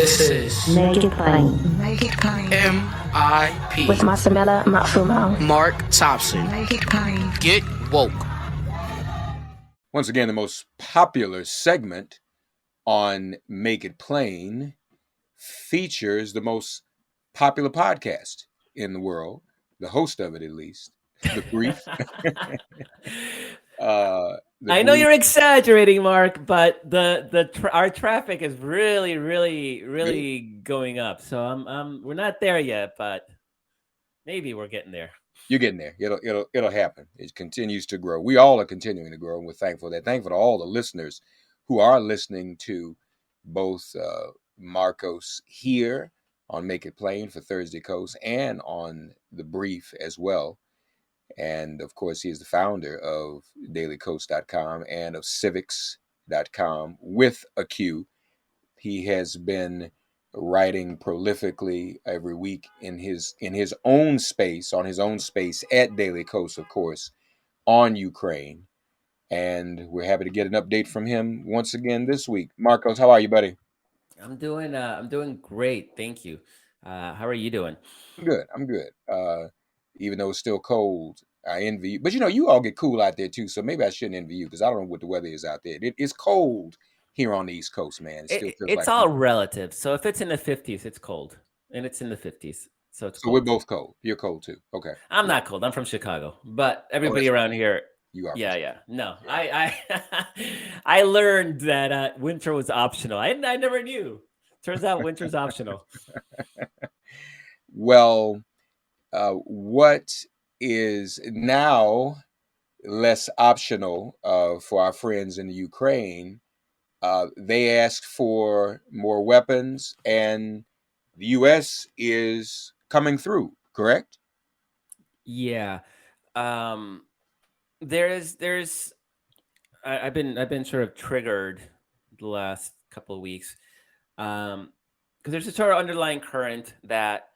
This is Make it plain. Make it plain. MIP With Masamela Matfumo. Mark Thompson. Make it plain. Get woke. Once again, the most popular segment on Make It Plain features the most popular podcast in the world, the host of it at least, The Brief. I know you're exaggerating, Mark, but our traffic is really going up. So we're not there yet, but maybe we're getting there. You're getting there. It'll happen. It continues to grow. We all are continuing to grow, and we're thankful for that. Thankful to all the listeners who are listening to both Marcos here on Make It Plain for Thursday Coast and on The Brief as well. And of course, he is the founder of dailycoast.com and of civics.com with a Q. He has been writing prolifically every week in his own space, on his own space at Daily Coast, of course, on Ukraine. And we're happy to get an update from him once again this week. Marcos, how are you, buddy? I'm doing great, thank you. How are you doing? I'm good. Even though it's still cold, I envy you. But you all get cool out there too, so maybe I shouldn't envy you because I don't know what the weather is out there. It's cold here on the East Coast, man. It's all relative. So if it's in the 50s, it's cold, and it's in the 50s, so it's cold. So we're both cold. You're cold too. Okay. I'm not cold. I'm from Chicago, but everybody around here. You are. Yeah. No, yeah. I learned that winter was optional. I never knew. Turns out winter's optional. Well, what is now less optional for our friends in the Ukraine? They asked for more weapons, and the U.S. is coming through. Correct? Yeah. There's I've been sort of triggered the last couple of weeks because there's a sort of underlying current that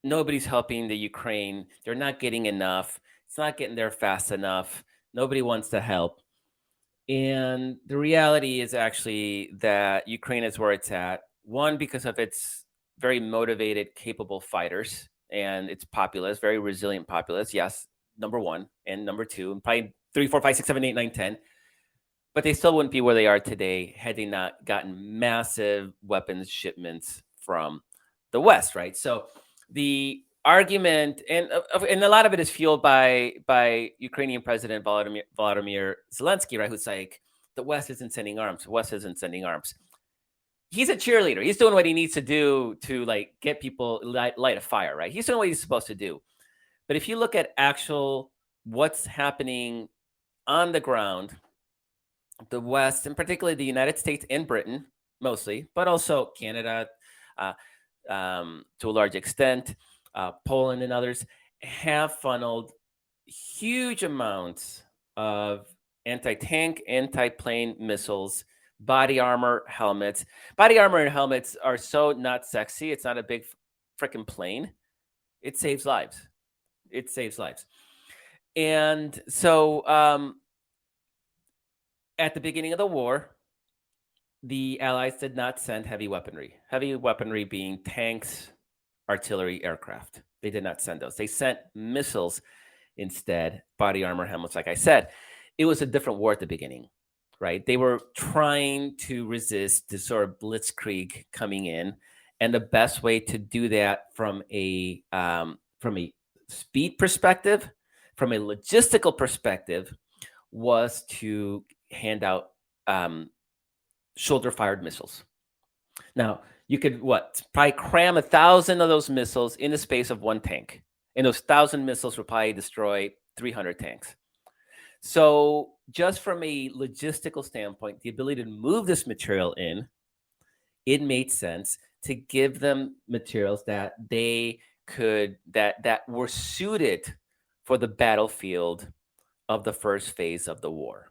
nobody's helping the Ukraine. They're not getting enough. It's not getting there fast enough. Nobody wants to help. And the reality is actually that Ukraine is where it's at. One, because of its very motivated, capable fighters and its populace, very resilient populace. Yes, number one. And number two, and probably 3, 4, 5, 6, 7, 8, 9, 10. But they still wouldn't be where they are today had they not gotten massive weapons shipments from the West, right? So the argument, and a lot of it is fueled by Ukrainian President Volodymyr Zelensky, right? Who's like, the West isn't sending arms. The West isn't sending arms. He's a cheerleader. He's doing what he needs to do to like get people light a fire, right? He's doing what he's supposed to do. But if you look at what's happening on the ground, the West, and particularly the United States and Britain, mostly, but also Canada, to a large extent, Poland and others, have funneled huge amounts of anti-tank, anti-plane missiles, body armor, helmets. Body armor and helmets are so not sexy. It's not a big freaking plane. It saves lives. And so at the beginning of the war, the Allies did not send heavy weaponry. Heavy weaponry being tanks, artillery, aircraft. They did not send those. They sent missiles instead, body armor, helmets, like I said. It was a different war at the beginning, right? They were trying to resist this sort of blitzkrieg coming in. And the best way to do that from a speed perspective, from a logistical perspective, was to hand out shoulder-fired missiles. Now, you could probably cram 1,000 of those missiles in the space of one tank. And those 1,000 missiles would probably destroy 300 tanks. So just from a logistical standpoint, the ability to move this material in, it made sense to give them materials that they could, that were suited for the battlefield of the first phase of the war.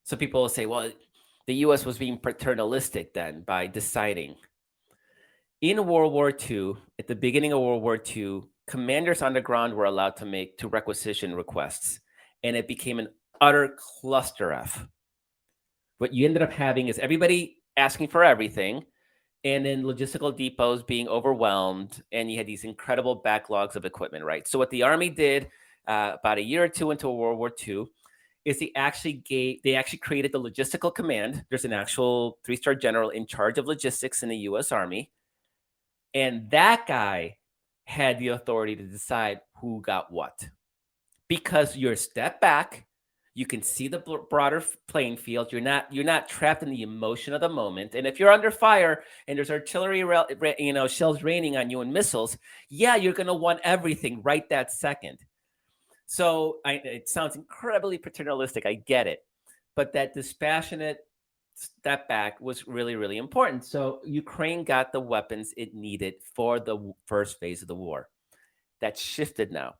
So people will say, well, the U.S. was being paternalistic then by deciding. In World War II, at the beginning of World War II, commanders on the ground were allowed to requisition requests, and it became an utter cluster F. What you ended up having is everybody asking for everything, and then logistical depots being overwhelmed, and you had these incredible backlogs of equipment, right? So what the Army did about a year or two into World War II is they actually created the logistical command. There's an actual 3-star general in charge of logistics in the U.S. Army, and that guy had the authority to decide who got what, because you're a step back. You can see the broader playing field. You're not trapped in the emotion of the moment. And if you're under fire and there's artillery, shells raining on you and missiles, yeah, you're going to want everything right that second. So it sounds incredibly paternalistic. I get it. But that dispassionate step back was really, really important. So Ukraine got the weapons it needed for the first phase of the war. That shifted now.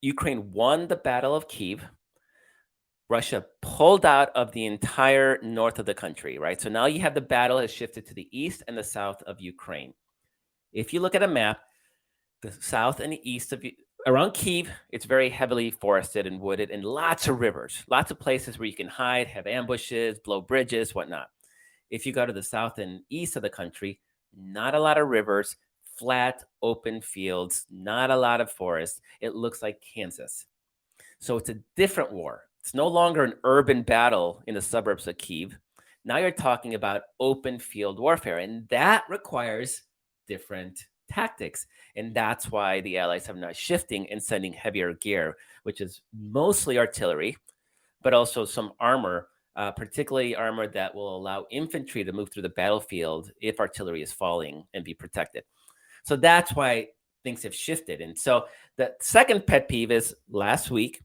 Ukraine won the Battle of Kyiv. Russia pulled out of the entire north of the country, right? So now you have the battle has shifted to the east and the south of Ukraine. If you look at a map, the south and the east of around Kyiv, it's very heavily forested and wooded, and lots of rivers, lots of places where you can hide, have ambushes, blow bridges, whatnot. If you go to the south and east of the country, not a lot of rivers, flat, open fields, not a lot of forest. It looks like Kansas. So it's a different war. It's no longer an urban battle in the suburbs of Kyiv. Now you're talking about open field warfare, and that requires different tactics. And that's why the Allies have now shifting and sending heavier gear, which is mostly artillery, but also some armor, particularly armor that will allow infantry to move through the battlefield if artillery is falling and be protected. So that's why things have shifted. And so the second pet peeve is last week,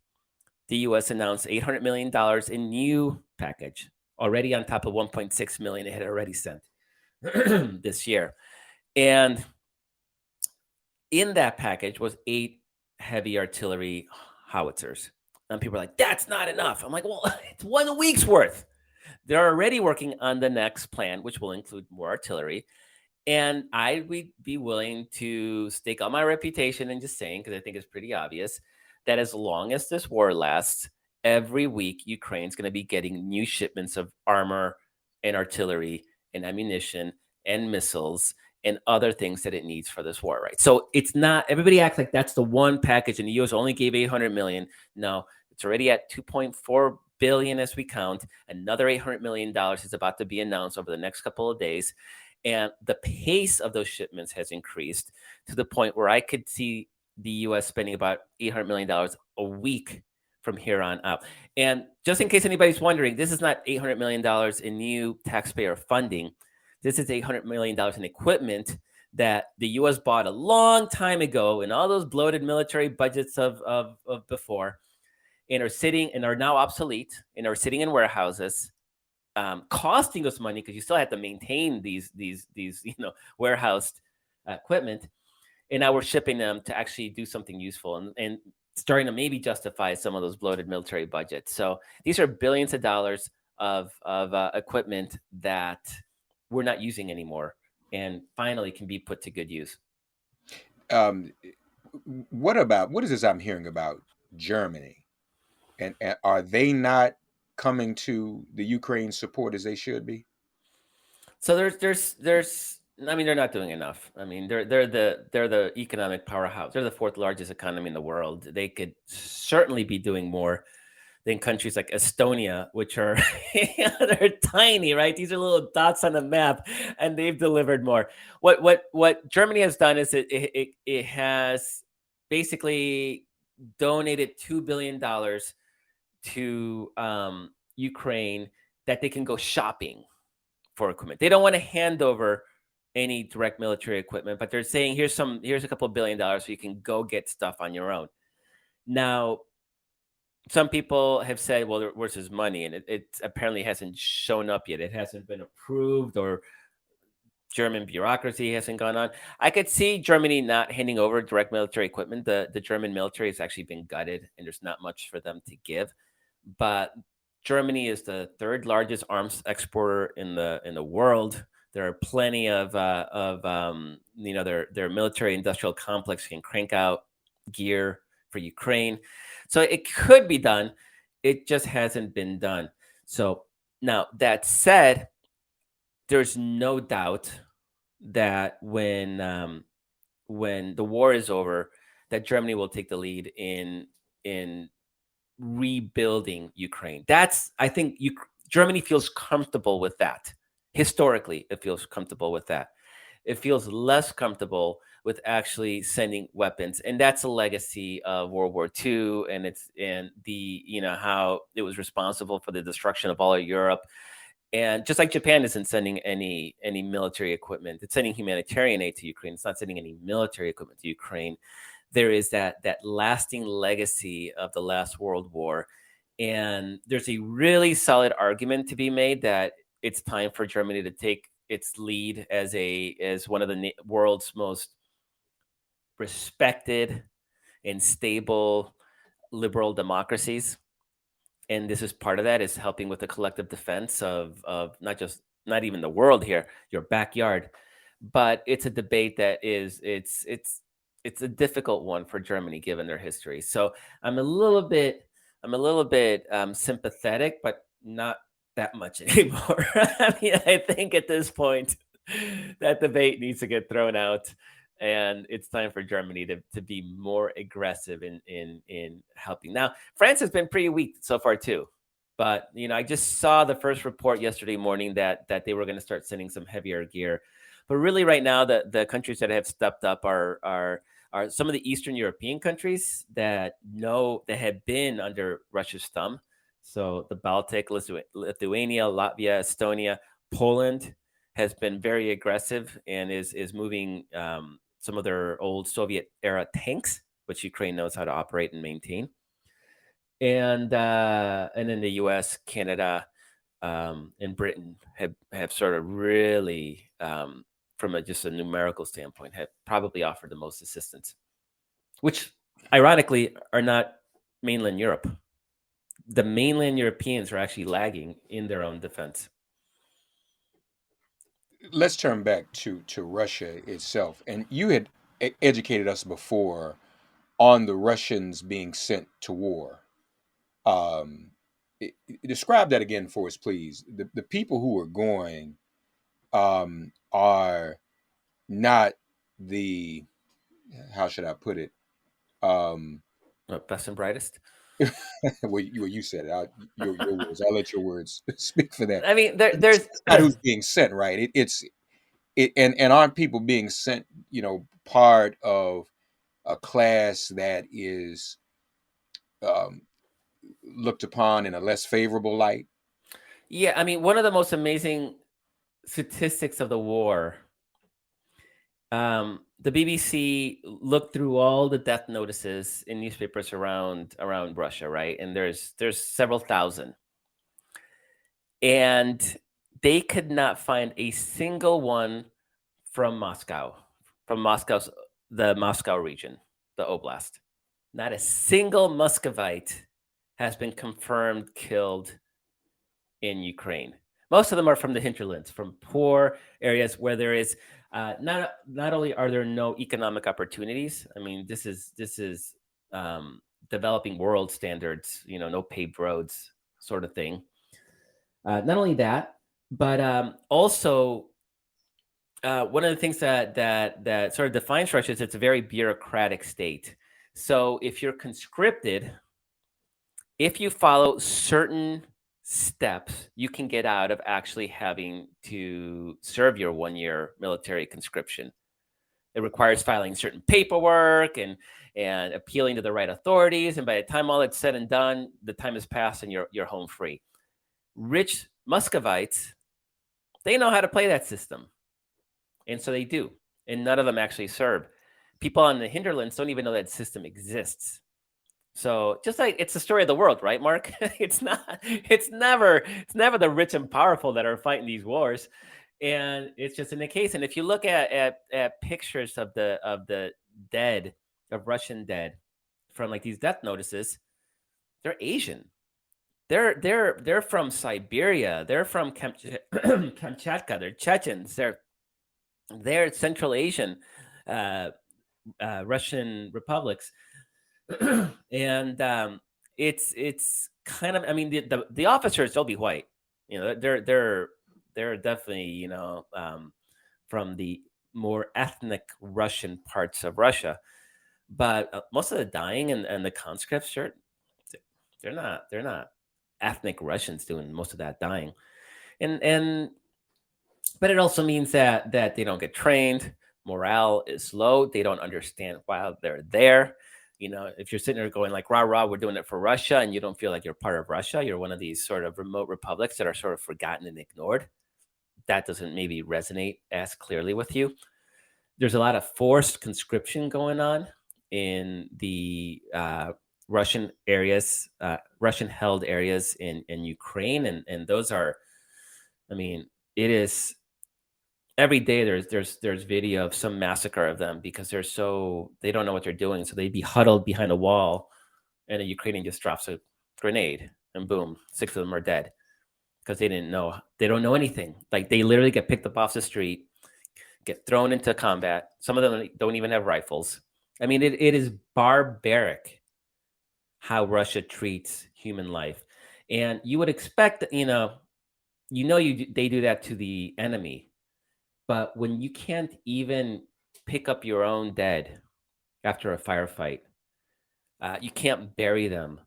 the U.S. announced $800 million in new package, already on top of $1.6 million it had already sent this year. And in that package was 8 heavy artillery howitzers. And people are like, that's not enough. I'm like, well, it's 1 week's worth. They're already working on the next plan, which will include more artillery. And I would be willing to stake on my reputation and just saying, because I think it's pretty obvious, that as long as this war lasts, every week Ukraine's going to be getting new shipments of armor and artillery and ammunition and missiles and other things that it needs for this war, right? So it's not, everybody acts like that's the one package and the US only gave 800 million. No, it's already at 2.4 billion as we count. Another $800 million is about to be announced over the next couple of days. And the pace of those shipments has increased to the point where I could see the U.S. spending about $800 million a week from here on out. And just in case anybody's wondering, this is not $800 million in new taxpayer funding. This is $800 million in equipment that the U.S. bought a long time ago in all those bloated military budgets of before, and are now obsolete and are sitting in warehouses, costing us money because you still have to maintain these warehoused equipment. And now we're shipping them to actually do something useful and starting to maybe justify some of those bloated military budgets. So these are billions of dollars of equipment that we're not using anymore and finally can be put to good use. What is this I'm hearing about Germany? And are they not coming to the Ukraine support as they should be? So there's I mean, they're not doing enough. I mean, they're the economic powerhouse. They're the 4th largest economy in the world. They could certainly be doing more than countries like Estonia, which are they're tiny, right? These are little dots on the map, and they've delivered more. What Germany has done is it has basically donated $2 billion to Ukraine that they can go shopping for equipment. They don't want to hand over any direct military equipment, but they're saying here's a couple of $1 billion so you can go get stuff on your own. Now, some people have said, well, where's his money? And it apparently hasn't shown up yet. It hasn't been approved, or German bureaucracy hasn't gone on. I could see Germany not handing over direct military equipment. The German military has actually been gutted, and there's not much for them to give. But Germany is the 3rd largest arms exporter in the world. There are plenty of their military industrial complex can crank out gear for Ukraine. So it could be done. It just hasn't been done. So now that said, there's no doubt that when the war is over, that Germany will take the lead in rebuilding Ukraine. I think Germany feels comfortable with that. Historically, it feels comfortable with that. It feels less comfortable with actually sending weapons, and that's a legacy of World War II, and the how it was responsible for the destruction of all of Europe. And just like Japan isn't sending any military equipment, it's sending humanitarian aid to Ukraine. It's not sending any military equipment to Ukraine. There is that lasting legacy of the last World War, and there's a really solid argument to be made that it's time for Germany to take its lead as one of the world's most respected and stable liberal democracies. And this is part of that, is helping with the collective defense of not even the world here, your backyard. But it's a debate that it's a difficult one for Germany given their history. So I'm a little bit sympathetic, but not that much anymore. I mean, I think at this point that debate needs to get thrown out, and it's time for Germany to be more aggressive in helping. Now, France has been pretty weak so far too, but I just saw the first report yesterday morning that they were going to start sending some heavier gear. But really, right now, the countries that have stepped up are some of the Eastern European countries that have been under Russia's thumb. So the Baltic, Lithuania, Latvia, Estonia, Poland has been very aggressive and is moving some of their old Soviet era tanks, which Ukraine knows how to operate and maintain. And then the U.S., Canada, and Britain have sort of really, from just a numerical standpoint, have probably offered the most assistance, which ironically are not mainland Europe. The mainland Europeans are actually lagging in their own defense. Let's turn back to Russia itself. And you had educated us before on the Russians being sent to war. Describe that again for us, please. The people who are going are not the, how should I put it? Best and brightest. Well, you said it. Your words. I'll let your words speak for that. I mean, there's not who's being sent, right? And aren't people being sent, part of a class that is looked upon in a less favorable light? Yeah, I mean, one of the most amazing statistics of the war. The BBC looked through all the death notices in newspapers around Russia, right? And there's several thousand, and they could not find a single one from Moscow, the Moscow region, the oblast. Not a single Muscovite has been confirmed killed in Ukraine. Most of them are from the hinterlands, from poor areas where there is not only are there no economic opportunities. I mean, this is developing world standards. No paved roads, sort of thing. Not only that, but also one of the things that sort of defines Russia is it's a very bureaucratic state. So if you're conscripted, if you follow certain steps, you can get out of actually having to serve your 1-year military conscription. It requires filing certain paperwork and appealing to the right authorities. And by the time all that's said and done, the time has passed and you're home free. Rich Muscovites, they know how to play that system. And so they do. And none of them actually serve. People on the hinterlands don't even know that system exists. So just like it's the story of the world, right, Mark? It's never the rich and powerful that are fighting these wars. And it's just in the case. And if you look at pictures of the dead, of Russian dead from like these death notices, they're Asian. They're from Siberia. They're from Kamchatka. They're Chechens. They're Central Asian Russian republics. And it's kind of, I mean, the officers, they'll be white. They're They're definitely, from the more ethnic Russian parts of Russia. But most of the dying and the conscripts are they're not ethnic Russians doing most of that dying. And but it also means that they don't get trained, morale is low, they don't understand why they're there. If you're sitting there going like, rah rah, we're doing it for Russia, and you don't feel like you're part of Russia, you're one of these sort of remote republics that are sort of forgotten and ignored. That doesn't maybe resonate as clearly with you. There's a lot of forced conscription going on in the Russian areas, Russian-held areas in Ukraine, and those are, I mean, it is every day. There's video of some massacre of them because they don't know what they're doing, so they'd be huddled behind a wall, and a Ukrainian just drops a grenade, and boom, 6 of them are dead because they don't know anything. Like, they literally get picked up off the street, get thrown into combat. Some of them don't even have rifles. I mean, it is barbaric how Russia treats human life. And you would expect, they do that to the enemy. But when you can't even pick up your own dead after a firefight, you can't bury them.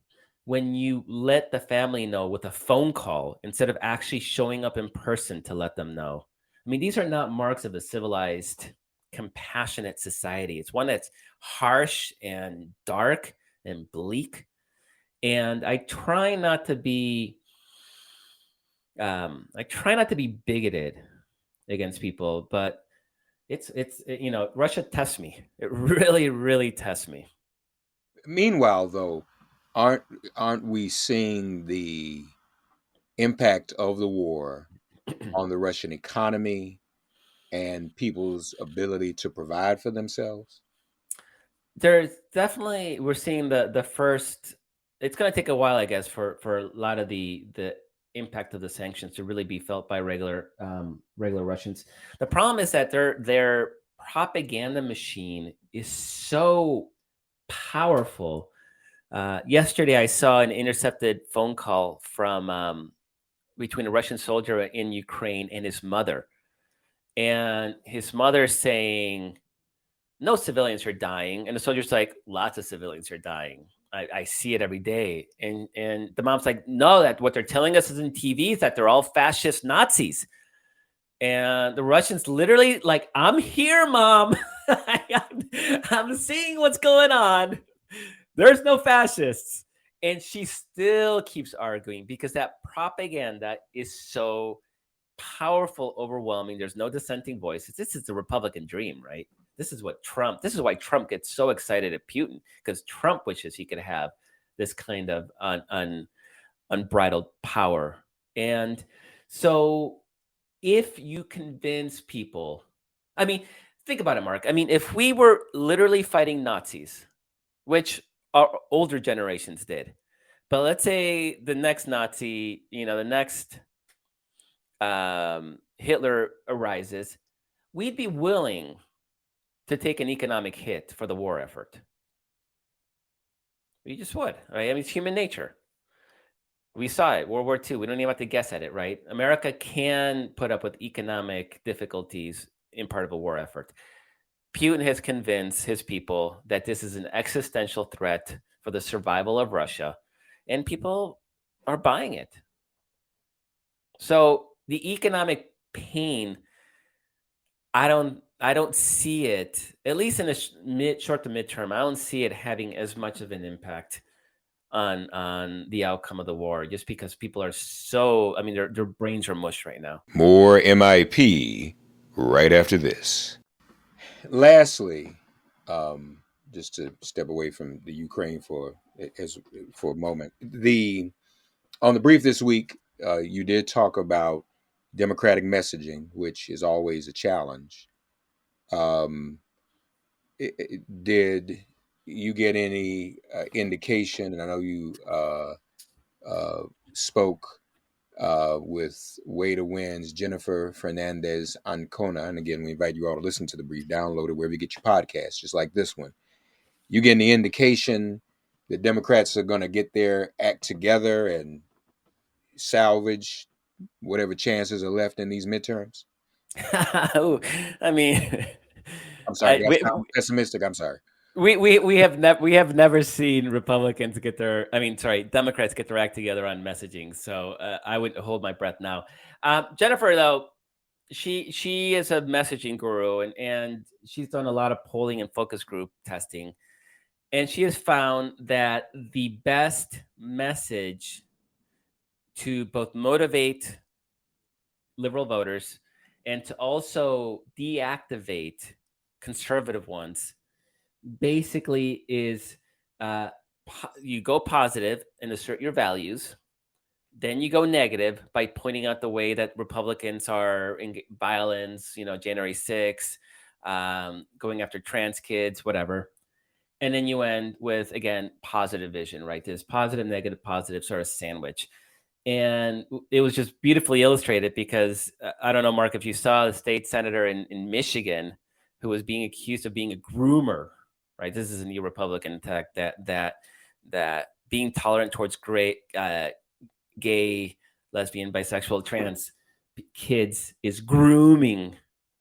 When you let the family know with a phone call instead of actually showing up in person to let them know. I mean, these are not marks of a civilized, compassionate society. It's one that's harsh and dark and bleak. And I try not to be bigoted against people, but it's Russia tests me. It really, really tests me. Meanwhile, though, aren't we seeing the impact of the war on the Russian economy and people's ability to provide for themselves? There's definitely, we're seeing the first. It's going to take a while, I guess, for a lot of the impact of the sanctions to really be felt by regular Russians. The problem is that their propaganda machine is so powerful. Yesterday, I saw an intercepted phone call from between a Russian soldier in Ukraine and his mother, and his mother saying, "No civilians are dying," and the soldier's like, "Lots of civilians are dying. I see it every day." And the mom's like, "No, that what they're telling us is in TV is that they're all fascist Nazis." And the Russians literally like, "I'm here, mom. I'm seeing what's going on. There's no fascists." And she still keeps arguing because that propaganda is so powerful, overwhelming. There's no dissenting voices. This is the Republican dream, right? This is why Trump gets so excited at Putin, because Trump wishes he could have this kind of unbridled power. And so if you convince people, I mean, think about it, Mark. I mean, if we were literally fighting Nazis, which our older generations did, but let's say the next Nazi, the next Hitler arises, we'd be willing to take an economic hit for the war effort. We just would, right? I mean, it's human nature. We saw it, World War II. We don't even have to guess at it, right? America can put up with economic difficulties in part of a war effort. Putin has convinced his people that this is an existential threat for the survival of Russia, and people are buying it. So the economic pain, I don't see it, at least in a short to midterm. I don't see it having as much of an impact on the outcome of the war, just because people are so, I mean, their brains are mush right now. More MIP right after this. Lastly, just to step away from the Ukraine for a moment, on the brief this week, you did talk about democratic messaging, which is always a challenge. Did you get any indication? And I know you spoke with Way to Win's Jennifer Fernandez Ancona. And again, we invite you all to listen to the brief, download it wherever you get your podcasts, just like this one. You get any indication that Democrats are going to get their act together and salvage whatever chances are left in these midterms? Ooh, I mean, I'm sorry, did I we, sound pessimistic? I'm sorry. we have never seen Republicans get their, I mean, sorry, Democrats get their act together on messaging. So I would hold my breath now. Jennifer, though, she is a messaging guru, and she's done a lot of polling and focus group testing, and she has found that the best message to both motivate liberal voters and to also deactivate conservative ones basically is you go positive and assert your values. Then you go negative by pointing out the way that Republicans are in violence, January 6th, going after trans kids, whatever. And then you end with, again, positive vision, right? This positive, negative, positive sort of sandwich. And it was just beautifully illustrated because I don't know, Mark, if you saw the state senator in Michigan who was being accused of being a groomer, right? This is a new Republican attack that being tolerant towards gay, lesbian, bisexual, trans kids is grooming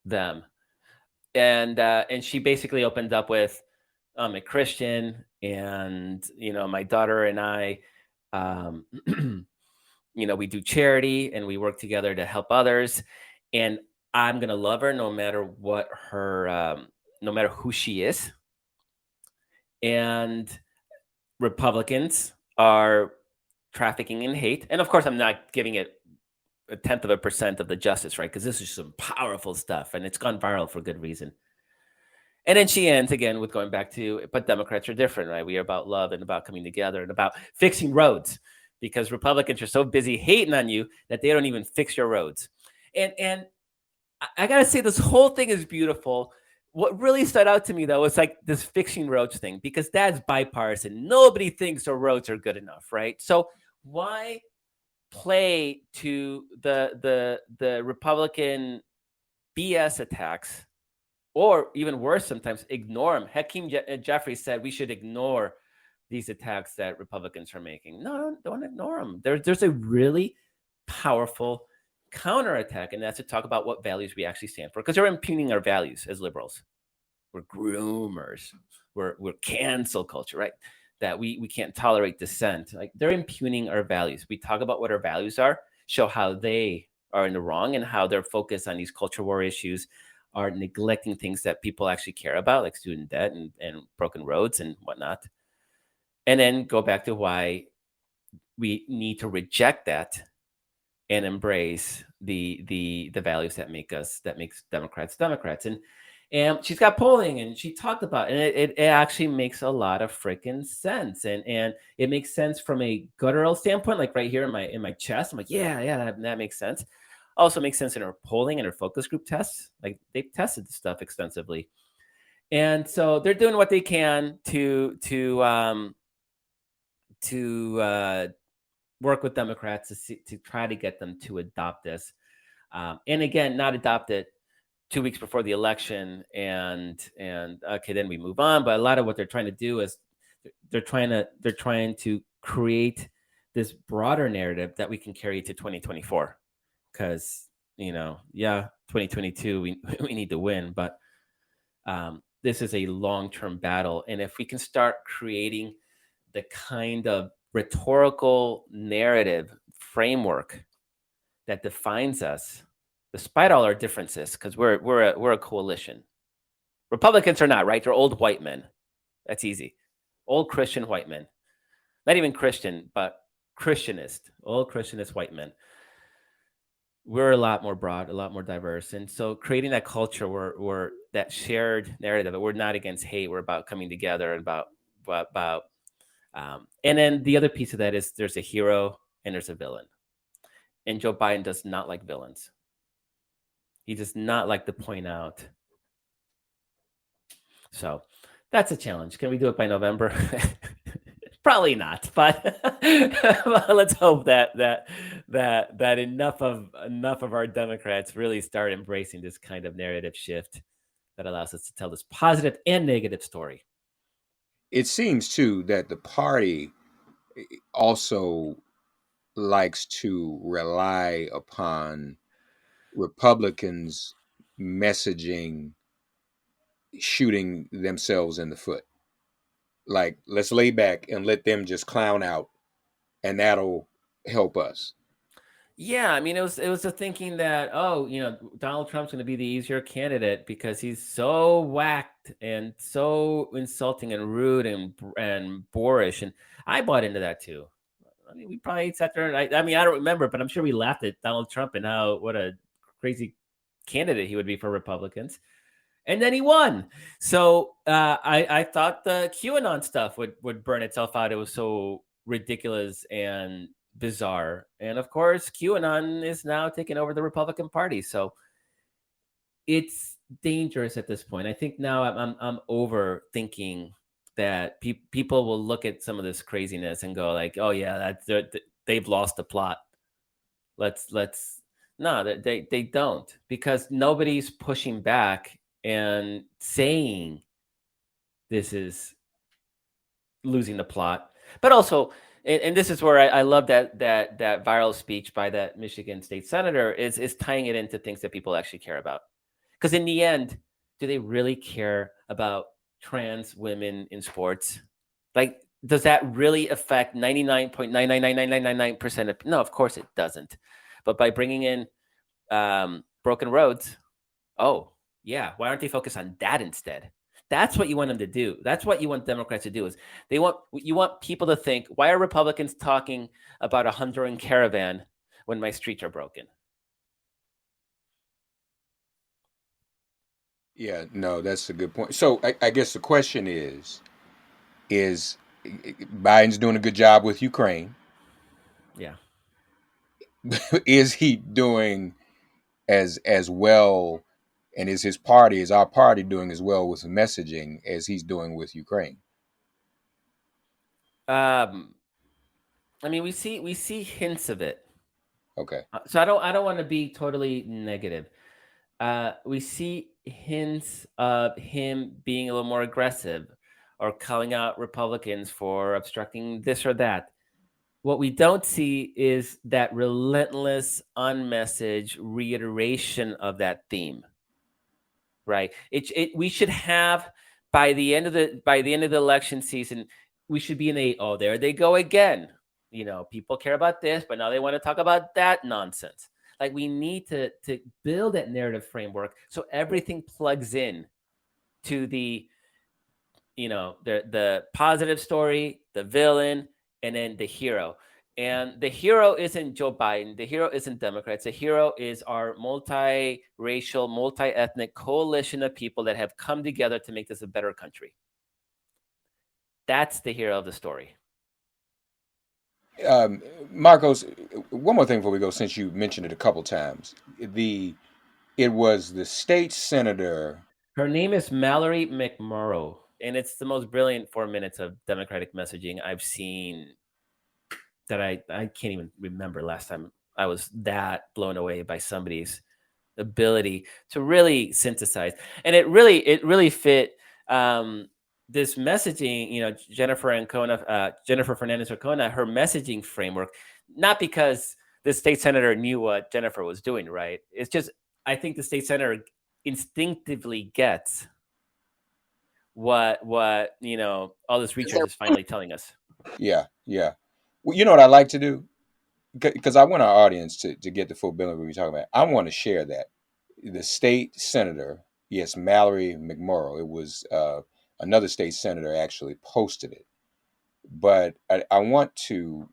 them. And she basically opened up with, I'm a Christian, and my daughter and I, we do charity and we work together to help others, and I'm gonna love her no matter what her, no matter who she is. And Republicans are trafficking in hate, and of course, I'm not giving it 0.1% of the justice, right? Because this is some powerful stuff, and it's gone viral for good reason. And then she ends again with going back to, but Democrats are different, right? We are about love and about coming together and about fixing roads, because Republicans are so busy hating on you that they don't even fix your roads. And I gotta say, this whole thing is beautiful. What really stood out to me, though, was like this fixing roads thing, because that's bipartisan. Nobody thinks our roads are good enough, right? So why play to the Republican BS attacks, or even worse, sometimes ignore them? Hakeem Jeffries said we should ignore these attacks that Republicans are making. No, don't ignore them. There's a really powerful counterattack, and that's to talk about what values we actually stand for, because they're impugning our values as liberals. We're groomers. We're cancel culture, right? That we can't tolerate dissent. Like, they're impugning our values. We talk about what our values are, show how they are in the wrong, and how their focus on these culture war issues are neglecting things that people actually care about, like student debt and broken roads and whatnot. And then go back to why we need to reject that and embrace the values that makes Democrats Democrats. And she's got polling, and she talked about it, and it actually makes a lot of freaking sense, and it makes sense from a guttural standpoint, like right here in my chest. I'm like, yeah, that makes sense. Also makes sense in her polling and her focus group tests. Like, they've tested this stuff extensively, and so they're doing what they can to work with Democrats to try to get them to adopt this, and again, not adopt it 2 weeks before the election, and okay, then we move on. But a lot of what they're trying to do is they're trying to create this broader narrative that we can carry to 2024, because 2022 we need to win, but this is a long-term battle, and if we can start creating the kind of rhetorical narrative framework that defines us, despite all our differences, because we're a coalition. Republicans are not, right? They're old white men. That's easy. Old Christian white men. Not even Christian, but Christianist. Old Christianist white men. We're a lot more broad, a lot more diverse. And so creating that culture where that shared narrative that we're not against hate, we're about coming together, and about and then the other piece of that is there's a hero and there's a villain. And Joe Biden does not like villains. He does not like to point out. So that's a challenge. Can we do it by November? Probably not, but let's hope that enough of our Democrats really start embracing this kind of narrative shift that allows us to tell this positive and negative story. It seems too that the party also likes to rely upon Republicans messaging shooting themselves in the foot. Like, let's lay back and let them just clown out, and that'll help us. Yeah, I mean, it was the thinking that, oh, Donald Trump's going to be the easier candidate because he's so whacked and so insulting and rude and boorish, and I bought into that too. I mean, we probably sat there and I mean, I don't remember, but I'm sure we laughed at Donald Trump and what a crazy candidate he would be for Republicans. And then he won. So I thought the QAnon stuff would burn itself out. It was so ridiculous and bizarre. And of course, QAnon is now taking over the Republican Party. So it's dangerous at this point. I think now I'm overthinking that people will look at some of this craziness and go like, oh yeah, they've lost the plot. Let's no, they don't, because nobody's pushing back and saying this is losing the plot. But also, and this is where I love that viral speech by that Michigan state senator is tying it into things that people actually care about. Because in the end, do they really care about trans women in sports? Like, does that really affect 99.9999999% of? No, of course it doesn't. But by bringing in broken roads, oh yeah, why aren't they focused on that instead? That's what you want them to do. That's what you want Democrats to do. Is you want people to think, why are Republicans talking about a Honduran caravan when my streets are broken? Yeah, no, that's a good point. So I guess the question is Biden's doing a good job with Ukraine? Yeah. Is he doing as well, and is our party doing as well with the messaging as he's doing with Ukraine? I mean, we see hints of it. Okay. So I don't want to be totally negative. We see hints of him being a little more aggressive or calling out Republicans for obstructing this or that. What we don't see is that relentless, unmessaged reiteration of that theme, right? We should have, by the end of the election season, we should be in oh, there they go again. People care about this, but now they want to talk about that nonsense. Like, we need to build that narrative framework so everything plugs in to the positive story, the villain, and then the hero. And the hero isn't Joe Biden. The hero isn't Democrats. The hero is our multi-racial, multi-ethnic coalition of people that have come together to make this a better country. That's the hero of the story. Marcos, one more thing before we go, since you mentioned it a couple times. It was the state senator. Her name is Mallory McMorrow, and it's the most brilliant 4 minutes of Democratic messaging I've seen, that I can't even remember last time I was that blown away by somebody's ability to really synthesize. And it really fit this messaging, Jennifer Fernandez Ancona, her messaging framework, not because the state senator knew what Jennifer was doing, right? It's just, I think the state senator instinctively gets what all this research is finally telling us. Yeah. Well, you know what I like to do? Because I want our audience to get the full bill of what we're talking about. I want to share that. The state senator, yes, Mallory McMorrow, it was another state senator actually posted it. But I want to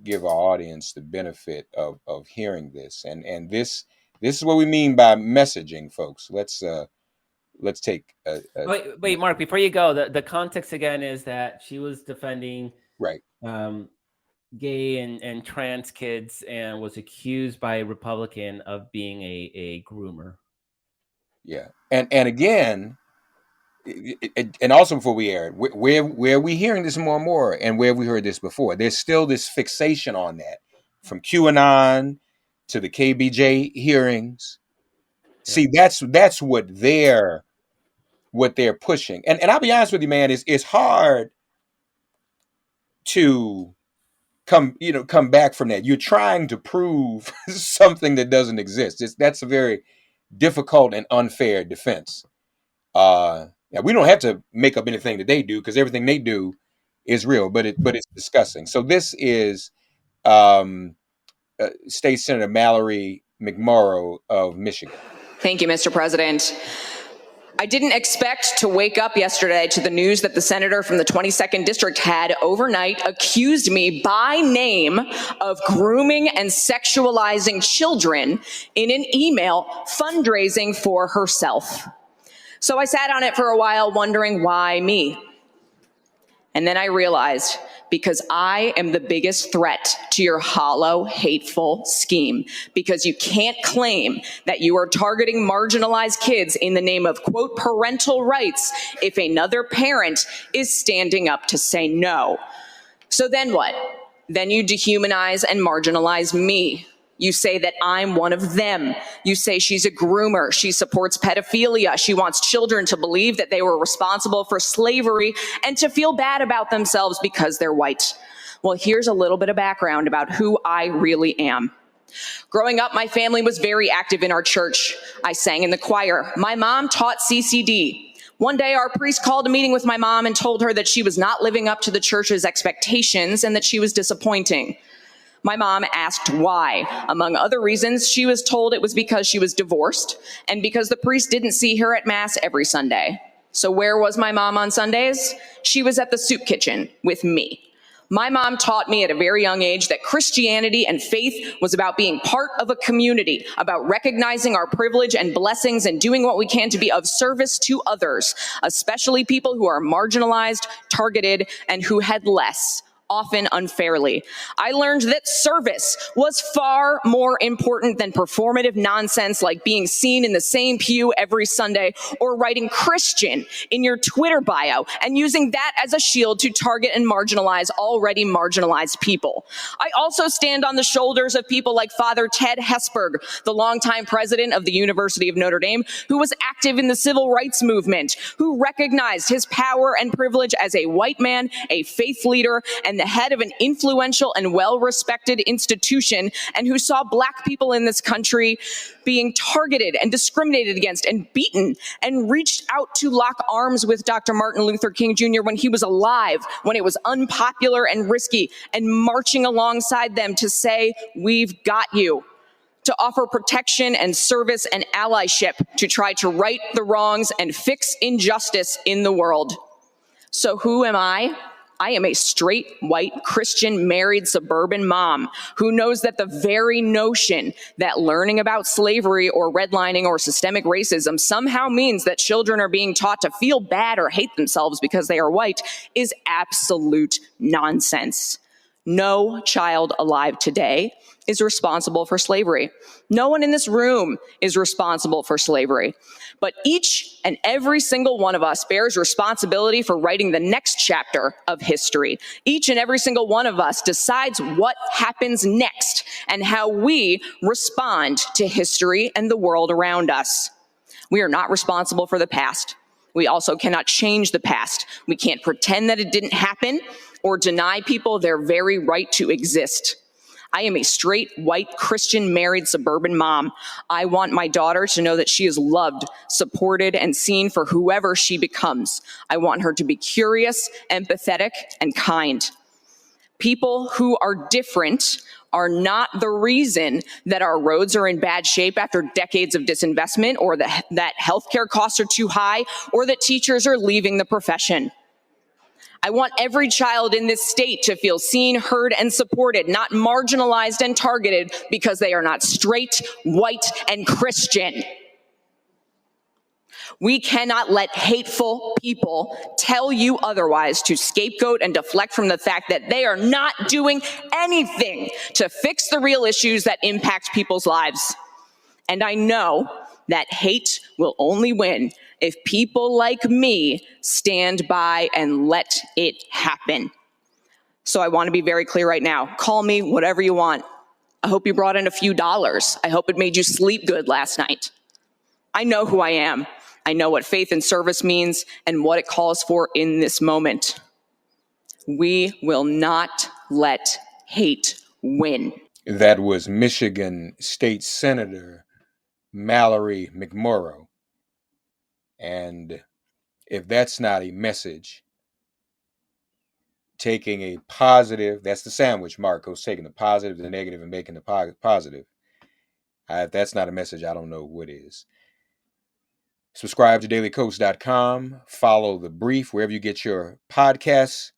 give our audience the benefit of hearing this. And this is what we mean by messaging, folks. Let's take wait, Mark, before you go, the context again is that she was defending right. Gay and trans kids and was accused by a Republican of being a groomer. Yeah. And again, and also before we air it, where are we hearing this more and more, and where have we heard this before? There's still this fixation on that, from QAnon to the KBJ hearings. Yeah. See, that's what they're pushing. And I'll be honest with you, man, it's hard to come back from that. You're trying to prove something that doesn't exist. That's a very difficult and unfair defense. Yeah, we don't have to make up anything that they do, because everything they do is real, but it's disgusting. So this is State Senator Mallory McMorrow of Michigan. Thank you, Mr. President. I didn't expect to wake up yesterday to the news that the senator from the 22nd district had overnight accused me by name of grooming and sexualizing children in an email fundraising for herself. So I sat on it for a while wondering, why me? And then I realized, because I am the biggest threat to your hollow, hateful scheme. Because you can't claim that you are targeting marginalized kids in the name of, quote, parental rights if another parent is standing up to say no. So then what? Then you dehumanize and marginalize me. You say that I'm one of them. You say she's a groomer. She supports pedophilia. She wants children to believe that they were responsible for slavery and to feel bad about themselves because they're white. Well, here's a little bit of background about who I really am. Growing up, my family was very active in our church. I sang in the choir. My mom taught CCD. One day, our priest called a meeting with my mom and told her that she was not living up to the church's expectations and that she was disappointing. My mom asked why. Among other reasons, she was told it was because she was divorced and because the priest didn't see her at Mass every Sunday. So where was my mom on Sundays? She was at the soup kitchen with me. My mom taught me at a very young age that Christianity and faith was about being part of a community, about recognizing our privilege and blessings and doing what we can to be of service to others, especially people who are marginalized, targeted, and who had less, often unfairly. I learned that service was far more important than performative nonsense like being seen in the same pew every Sunday or writing Christian in your Twitter bio and using that as a shield to target and marginalize already marginalized people. I also stand on the shoulders of people like Father Ted Hesburgh, the longtime president of the University of Notre Dame, who was active in the civil rights movement, who recognized his power and privilege as a white man, a faith leader, and the head of an influential and well-respected institution, and who saw Black people in this country being targeted and discriminated against and beaten, and reached out to lock arms with Dr. Martin Luther King Jr. when he was alive, when it was unpopular and risky, and marching alongside them to say, "We've got you," to offer protection and service and allyship to try to right the wrongs and fix injustice in the world. So who am I? I am a straight, white, Christian, married, suburban mom who knows that the very notion that learning about slavery or redlining or systemic racism somehow means that children are being taught to feel bad or hate themselves because they are white is absolute nonsense. No child alive today is responsible for slavery. No one in this room is responsible for slavery. But each and every single one of us bears responsibility for writing the next chapter of history. Each and every single one of us decides what happens next and how we respond to history and the world around us. We are not responsible for the past. We also cannot change the past. We can't pretend that it didn't happen or deny people their very right to exist. I am a straight, white, Christian, married, suburban mom. I want my daughter to know that she is loved, supported, and seen for whoever she becomes. I want her to be curious, empathetic, and kind. People who are different are not the reason that our roads are in bad shape after decades of disinvestment, or that healthcare costs are too high, or that teachers are leaving the profession. I want every child in this state to feel seen, heard, and supported, not marginalized and targeted because they are not straight, white, and Christian. We cannot let hateful people tell you otherwise, to scapegoat and deflect from the fact that they are not doing anything to fix the real issues that impact people's lives. And I know that hate will only win if people like me stand by and let it happen. So I want to be very clear right now. Call me whatever you want. I hope you brought in a few dollars. I hope it made you sleep good last night. I know who I am. I know what faith and service means and what it calls for in this moment. We will not let hate win. That was Michigan State Senator Mallory McMorrow. And if that's not a message, taking a positive, that's the sandwich, Marcos, taking the positive, the negative, and making the positive. If that's not a message, I don't know what is. Subscribe to dailycoast.com. Follow The Brief wherever you get your podcasts.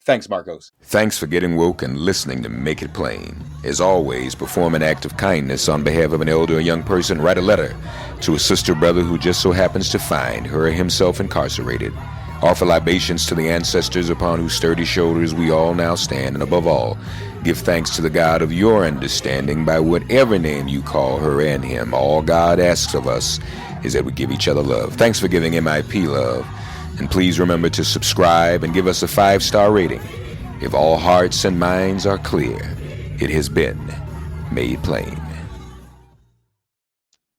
Thanks, Marcos. Thanks for getting woke and listening to Make It Plain. As always, perform an act of kindness on behalf of an elder or young person. Write a letter to a sister brother who just so happens to find her or himself incarcerated. Offer libations to the ancestors upon whose sturdy shoulders we all now stand. And above all, give thanks to the God of your understanding by whatever name you call her and him. All God asks of us is that we give each other love. Thanks for giving MIP love. And please remember to subscribe and give us a 5-star rating. If all hearts and minds are clear, it has been made plain.